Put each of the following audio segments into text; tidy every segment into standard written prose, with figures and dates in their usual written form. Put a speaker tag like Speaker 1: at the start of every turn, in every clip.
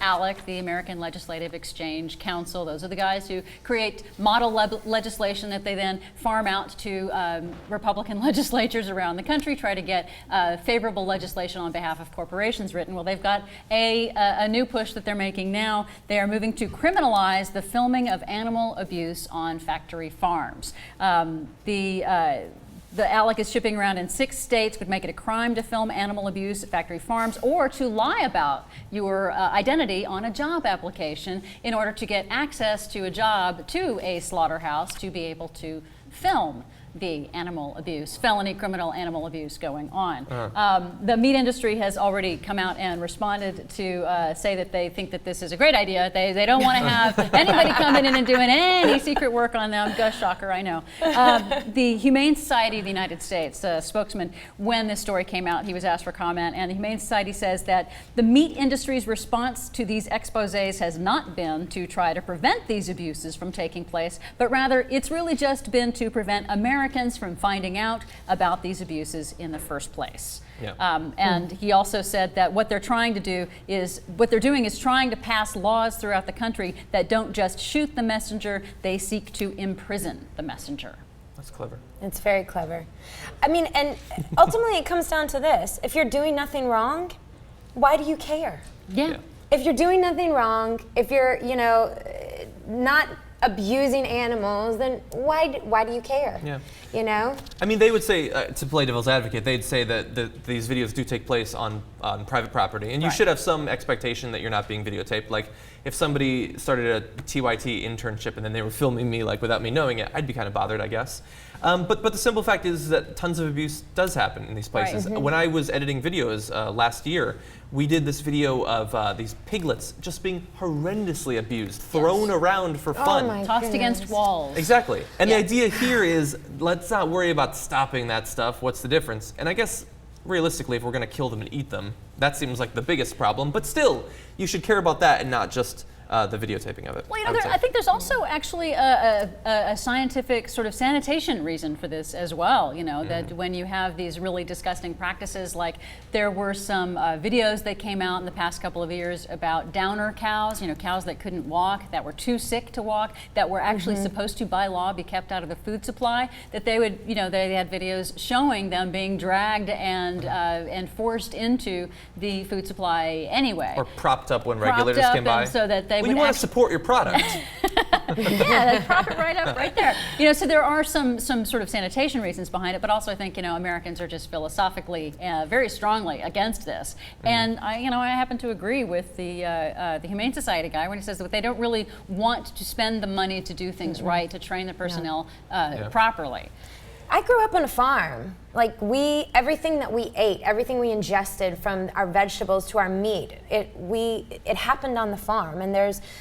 Speaker 1: ALEC, the American Legislative Exchange Council. Those are the guys who create model legislation that they then farm out to Republican legislatures around the country, try to get favorable legislation on behalf of corporations written. Well, they've got a new push that they're making now. They are moving to criminalize the filming of animal abuse on factory farms. The ALEC is shipping around in 6 states, would make it a crime to film animal abuse at factory farms or to lie about your identity on a job application in order to get access to a job to a slaughterhouse to be able to film the animal abuse, felony criminal animal abuse going on. The meat industry has already come out and responded to say that they think that this is a great idea. They don't want to have anybody coming in and doing any secret work on them. Gosh, shocker, I know. The Humane Society of the United States, spokesman, when this story came out, he was asked for comment, and the Humane Society says that the meat industry's response to these exposés has not been to try to prevent these abuses from taking place, but rather it's really just been to prevent Americans from finding out about these abuses in the first place. Yeah. And he also said that what they're trying to do is, trying to pass laws throughout the country that don't just shoot the messenger, they seek to imprison the messenger.
Speaker 2: That's clever.
Speaker 3: It's very clever. I mean, and ultimately it comes down to this. If you're doing nothing wrong, why do you care?
Speaker 1: Yeah.
Speaker 3: If you're doing nothing wrong, if you're, not abusing animals, then why do you care?
Speaker 2: Yeah.
Speaker 3: You know?
Speaker 2: I mean, they would say, to play devil's advocate, they'd say that these videos do take place on private property, and you should have some expectation that you're not being videotaped. Like, if somebody started a TYT internship and then they were filming me, like, without me knowing it, I'd be kind of bothered, I guess. But the simple fact is that tons of abuse does happen in these places. Right. When I was editing videos last year, we did this video of these piglets just being horrendously abused, thrown around for fun.
Speaker 1: Tossed against walls.
Speaker 2: Exactly. And the idea here is, let's not worry about stopping that stuff. What's the difference? And I guess, realistically, if we're going to kill them and eat them, that seems like the biggest problem. But still, you should care about that and not just the videotaping of it.
Speaker 1: Well, I think there's also actually a scientific sort of sanitation reason for this as well. That when you have these really disgusting practices, like there were some videos that came out in the past couple of years about downer cows, cows that couldn't walk, that were too sick to walk, that were actually supposed to, by law, be kept out of the food supply, that they would, they had videos showing them being dragged and forced into the food supply anyway.
Speaker 2: Or propped up when regulators came by.
Speaker 1: So that they
Speaker 2: you want to support your product.
Speaker 1: Yeah, they prop it right up, right there. So there are some sort of sanitation reasons behind it, but also I think Americans are just philosophically very strongly against this. And I happen to agree with the Humane Society guy when he says that they don't really want to spend the money to do things right, to train the personnel properly.
Speaker 3: I grew up on a farm. Like everything that we ate, everything we ingested, from our vegetables to our meat, it happened on the farm. And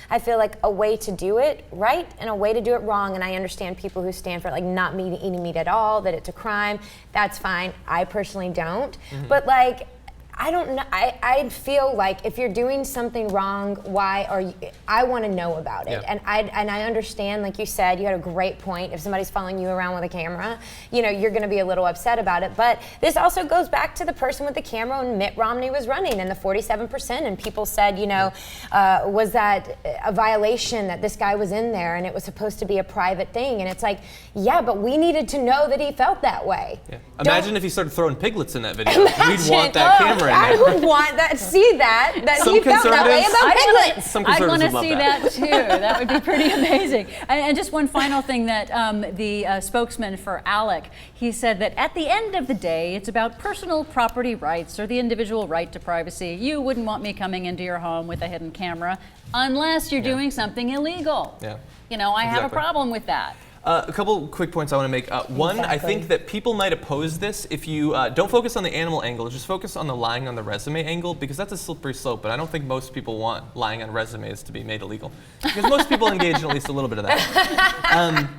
Speaker 3: I feel like a way to do it right and a way to do it wrong. And I understand people who stand for like not eating meat at all, that it's a crime. That's fine. I personally don't. But like, I don't know. I feel like if you're doing something wrong, I want to know about it. And I understand, like you said, you had a great point. If somebody's following you around with a camera, you're going to be a little upset about it. But this also goes back to the person with the camera when Mitt Romney was running and the 47%. And people said, was that a violation that this guy was in there and it was supposed to be a private thing? And it's like, yeah, but we needed to know that he felt that way.
Speaker 2: Yeah. Imagine if he started throwing piglets in that video. We'd want that camera.
Speaker 3: I would want that. See that he felt that way about piglets.
Speaker 1: I'd want to see that too. That would be pretty amazing. And just one final thing that the spokesman for ALEC, he said that at the end of the day, it's about personal property rights or the individual right to privacy. You wouldn't want me coming into your home with a hidden camera unless you're doing something illegal. Yeah. I have a problem with that.
Speaker 2: A couple quick points I want to make. One, I think that people might oppose this if you don't focus on the animal angle, just focus on the lying on the resume angle, because that's a slippery slope, but I don't think most people want lying on resumes to be made illegal. Because most people engage in at least a little bit of that.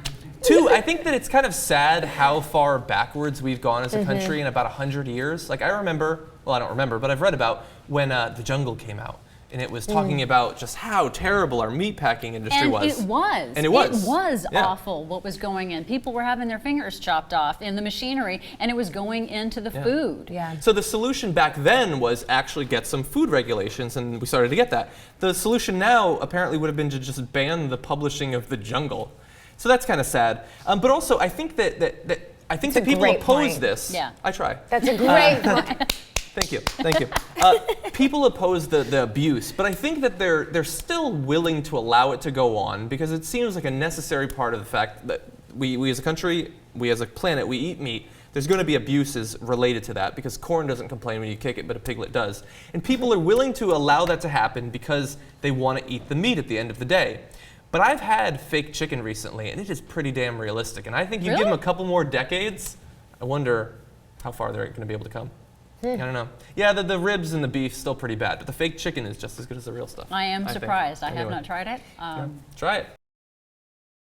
Speaker 2: Two, I think that it's kind of sad how far backwards we've gone as a country in about 100 years. Like I don't remember, but I've read about when The Jungle came out and it was talking about just how terrible our meatpacking industry was.
Speaker 1: It was.
Speaker 2: And it was.
Speaker 1: It was
Speaker 2: Yeah.
Speaker 1: awful what was going in. People were having their fingers chopped off in the machinery, and it was going into the food.
Speaker 3: Yeah.
Speaker 2: So the solution back then was actually get some food regulations, and we started to get that. The solution now apparently would have been to just ban the publishing of The Jungle. So that's kind of sad. But also, I think that
Speaker 3: That's a
Speaker 2: people
Speaker 3: great
Speaker 2: oppose
Speaker 3: point.
Speaker 2: this.
Speaker 1: Yeah.
Speaker 2: I try.
Speaker 3: That's a great point.
Speaker 2: Thank you. Thank you. People oppose the abuse, but I think that they're still willing to allow it to go on because it seems like a necessary part of the fact that we as a country, we as a planet, we eat meat. There's going to be abuses related to that because corn doesn't complain when you kick it, but a piglet does. And people are willing to allow that to happen because they want to eat the meat at the end of the day. But I've had fake chicken recently, and it is pretty damn realistic. And I think you give them a couple more decades, I wonder how far they're going to be able to come. I don't know. Yeah, the ribs and the beef still pretty bad, but the fake chicken is just as good as the real stuff.
Speaker 1: I am
Speaker 2: think.
Speaker 1: surprised. I have
Speaker 2: Anyway.
Speaker 1: not tried it.
Speaker 2: Try it.